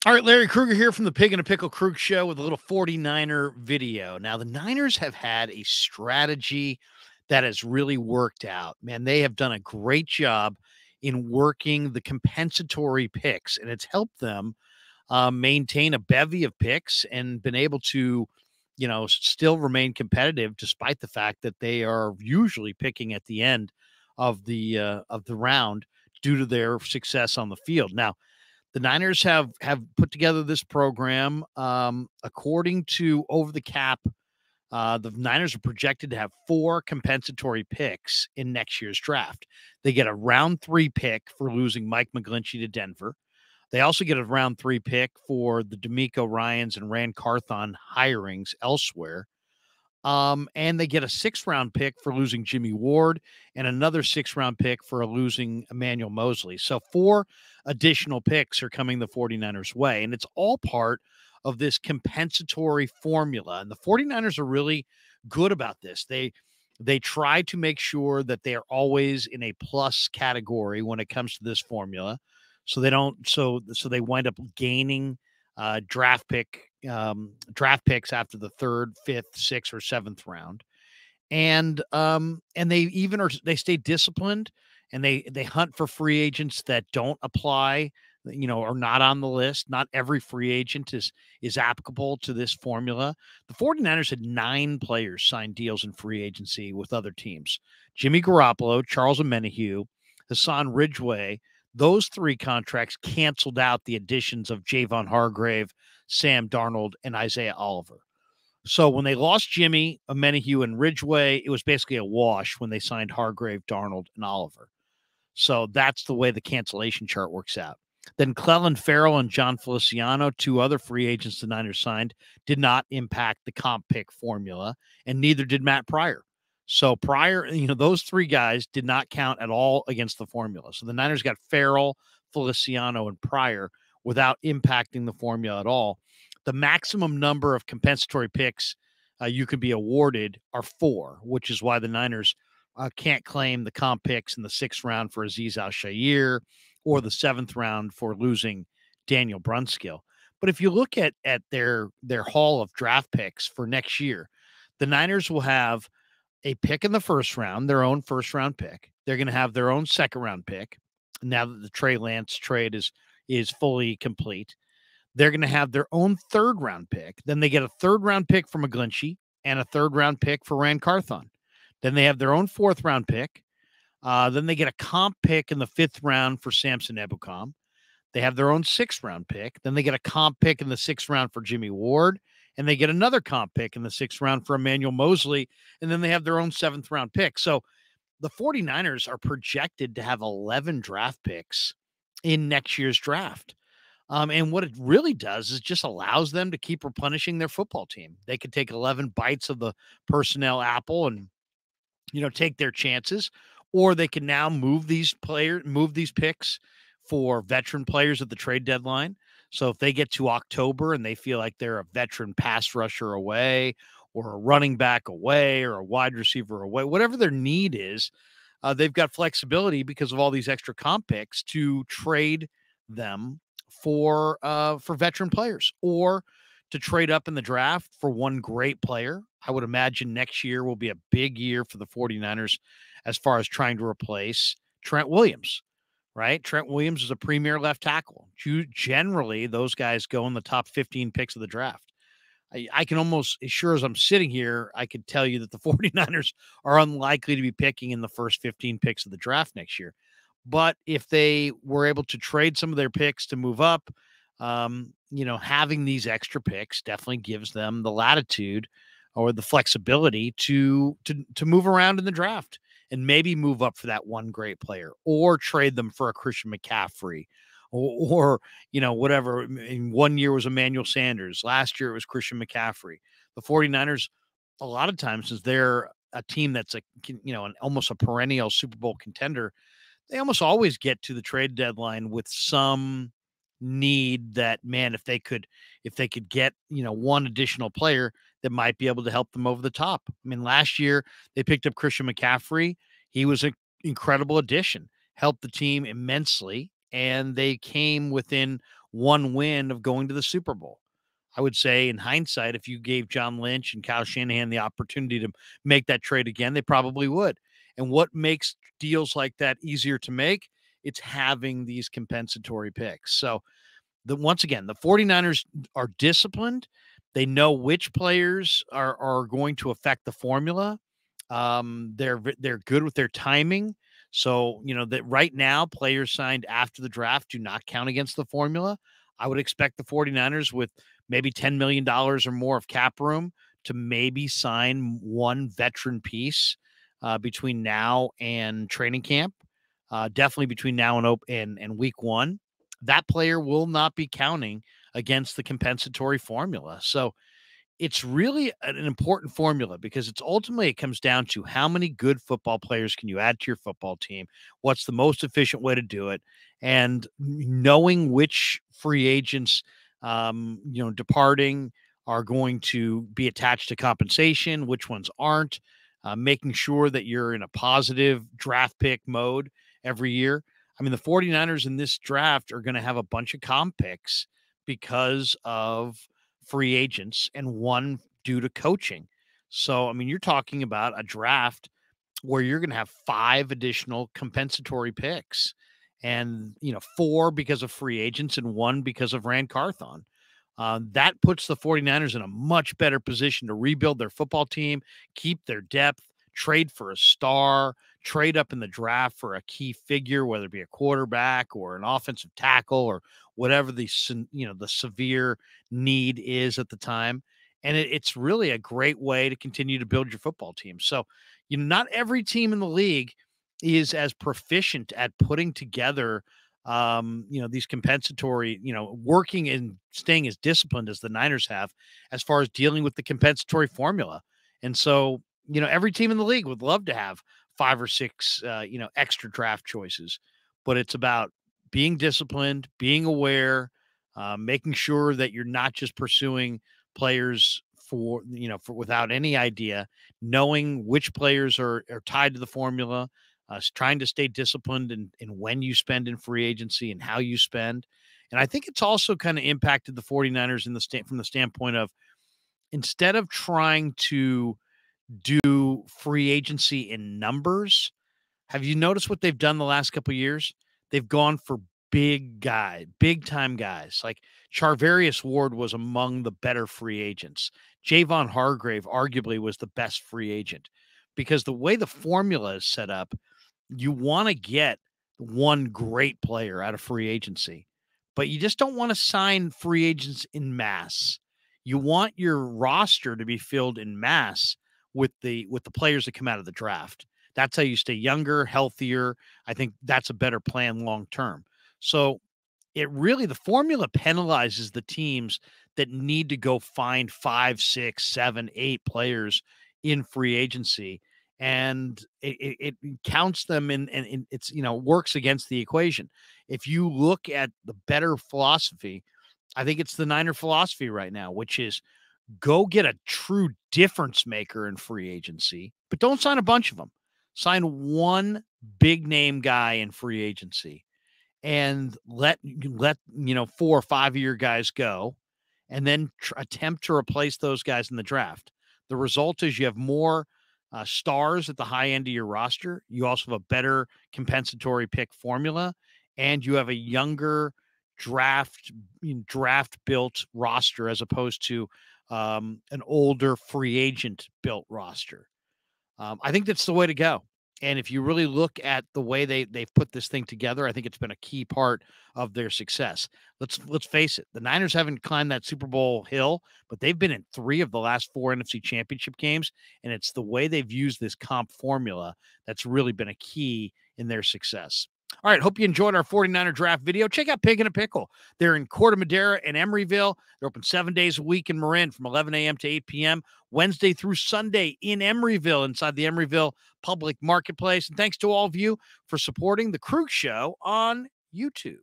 All right, Larry Krueger here from the Pig and a Pickle Krug Show with a little 49er video. Now, the Niners have had a strategy that has really worked out. Man, they have done a great job in working the compensatory picks, and it's helped them maintain a bevy of picks and been able to, still remain competitive despite the fact that they are usually picking at the end of the round due to their success on the field. Now, the Niners have put together this program. According to Over the Cap, the Niners are projected to have 4 compensatory picks in next year's draft. They get a round 3 pick for losing Mike McGlinchey to Denver. They also get a round 3 pick for the D'Amico Ryans and Rand Carthon hirings elsewhere. And they get a 6th-round pick for losing Jimmy Ward and another 6th-round pick for losing Emmanuel Mosley. So 4 additional picks are coming the 49ers' way, and it's all part of this compensatory formula. And the 49ers are really good about this. They try to make sure that they are always in a plus category when it comes to this formula. So they don't so they wind up gaining draft picks after the 3rd, 5th, 6th, or 7th round. And they stay disciplined, and they hunt for free agents that don't apply, are not on the list. Not every free agent is applicable to this formula. The 49ers had 9 players sign deals in free agency with other teams. Jimmy Garoppolo, Charles Omenihu, Hassan Ridgeway. Those 3 contracts canceled out the additions of Javon Hargrave, Sam Darnold, and Isaiah Oliver. So when they lost Jimmy, Omenihu, and Ridgeway, it was basically a wash when they signed Hargrave, Darnold, and Oliver. So that's the way the cancellation chart works out. Then Clelin Ferrell and John Feliciano, 2 other free agents the Niners signed, did not impact the comp pick formula, and neither did Matt Pryor. So Pryor, those 3 guys did not count at all against the formula. So the Niners got Ferrell, Feliciano, and Pryor without impacting the formula at all. The maximum number of compensatory picks you can be awarded are 4, which is why the Niners can't claim the comp picks in the 6th round for Azeez Al-Shaair or the 7th round for losing Daniel Brunskill. But if you look at their haul of draft picks for next year, the Niners will have a pick in the 1st round, their own 1st-round pick. They're going to have their own 2nd-round pick now that the Trey Lance trade is fully complete. They're going to have their own 3rd-round pick. Then they get a 3rd-round pick for McGlinchey and a 3rd-round pick for Rand Carthon. Then they have their own 4th-round pick. Then they get a comp pick in the 5th round for Samson Ebukam. They have their own 6th-round pick. Then they get a comp pick in the 6th round for Jimmy Ward. And they get another comp pick in the 6th round for Emmanuel Mosley. And then they have their own 7th-round pick. So the 49ers are projected to have 11 draft picks in next year's draft. And what it really does is just allows them to keep replenishing their football team. They could take 11 bites of the personnel apple and, take their chances, or they can now move these picks for veteran players at the trade deadline. So if they get to October and they feel like they're a veteran pass rusher away or a running back away or a wide receiver away, whatever their need is, they've got flexibility because of all these extra comp picks to trade them for veteran players or to trade up in the draft for one great player. I would imagine next year will be a big year for the 49ers as far as trying to replace Trent Williams, right? Trent Williams is a premier left tackle. Generally, those guys go in the top 15 picks of the draft. I can almost, as sure as I'm sitting here, I could tell you that the 49ers are unlikely to be picking in the first 15 picks of the draft next year. But if they were able to trade some of their picks to move up, having these extra picks definitely gives them the latitude or the flexibility to move around in the draft and maybe move up for that one great player or trade them for a Christian McCaffrey or whatever. In one year was Emmanuel Sanders. Last year it was Christian McCaffrey. The 49ers, a lot of times, since they're a team that's almost a perennial Super Bowl contender, they almost always get to the trade deadline with some need that, man, if they could get, one additional player that might be able to help them over the top. I mean, last year they picked up Christian McCaffrey. He was an incredible addition, helped the team immensely, and they came within one win of going to the Super Bowl. I would say in hindsight, if you gave John Lynch and Kyle Shanahan the opportunity to make that trade again, they probably would. And what makes deals like that easier to make? It's having these compensatory picks. So once again, the 49ers are disciplined. They know which players are going to affect the formula. They're good with their timing. So, that right now players signed after the draft do not count against the formula. I would expect the 49ers with maybe $10 million or more of cap room to maybe sign one veteran piece between now and training camp. Definitely between now and week one. That player will not be counting against the compensatory formula. So it's really an important formula because it comes down to how many good football players can you add to your football team? What's the most efficient way to do it? And knowing which free agents, departing are going to be attached to compensation, which ones aren't, making sure that you're in a positive draft pick mode every year. I mean, the 49ers in this draft are going to have a bunch of comp picks because of free agents and one due to coaching. So, I mean, you're talking about a draft where you're going to have 5 additional compensatory picks and, 4 because of free agents and 1 because of Rand Carthon. That puts the 49ers in a much better position to rebuild their football team, keep their depth, trade for a star, trade up in the draft for a key figure, whether it be a quarterback or an offensive tackle or whatever the severe need is at the time. And it's really a great way to continue to build your football team. So, not every team in the league is as proficient at putting together these compensatory, working and staying as disciplined as the Niners have as far as dealing with the compensatory formula. And so, every team in the league would love to have 5 or 6, extra draft choices, but it's about being disciplined, being aware, making sure that you're not just pursuing players for without any idea, knowing which players are tied to the formula, trying to stay disciplined in when you spend in free agency and how you spend. And I think it's also kind of impacted the 49ers from the standpoint of instead of trying to do free agency in numbers, have you noticed what they've done the last couple of years? They've gone for big time guys. Like Charvarius Ward was among the better free agents. Javon Hargrave arguably was the best free agent because the way the formula is set up, you want to get one great player out of free agency, but you just don't want to sign free agents in mass. You want your roster to be filled in mass with the players that come out of the draft. That's how you stay younger, healthier. I think that's a better plan long term. So the formula penalizes the teams that need to go find 5, 6, 7, 8 players in free agency. And it counts them and it's, works against the equation. If you look at the better philosophy, I think it's the Niner philosophy right now, which is go get a true difference maker in free agency, but don't sign a bunch of them. Sign one big name guy in free agency and let 4 or 5 of your guys go and then attempt to replace those guys in the draft. The result is you have more stars at the high end of your roster. You also have a better compensatory pick formula, and you have a younger draft built roster as opposed to an older free agent built roster. I think that's the way to go. And if you really look at the way they've put this thing together, I think it's been a key part of their success. Let's face it, the Niners haven't climbed that Super Bowl hill, but they've been in 3 of the last 4 NFC Championship games, and it's the way they've used this comp formula that's really been a key in their success. All right, hope you enjoyed our 49er draft video. Check out Pig and a Pickle. They're in Corte Madera and Emeryville. They're open 7 days a week in Marin from 11 a.m. to 8 p.m., Wednesday through Sunday in Emeryville, inside the Emeryville Public Marketplace. And thanks to all of you for supporting The Krueg Show on YouTube.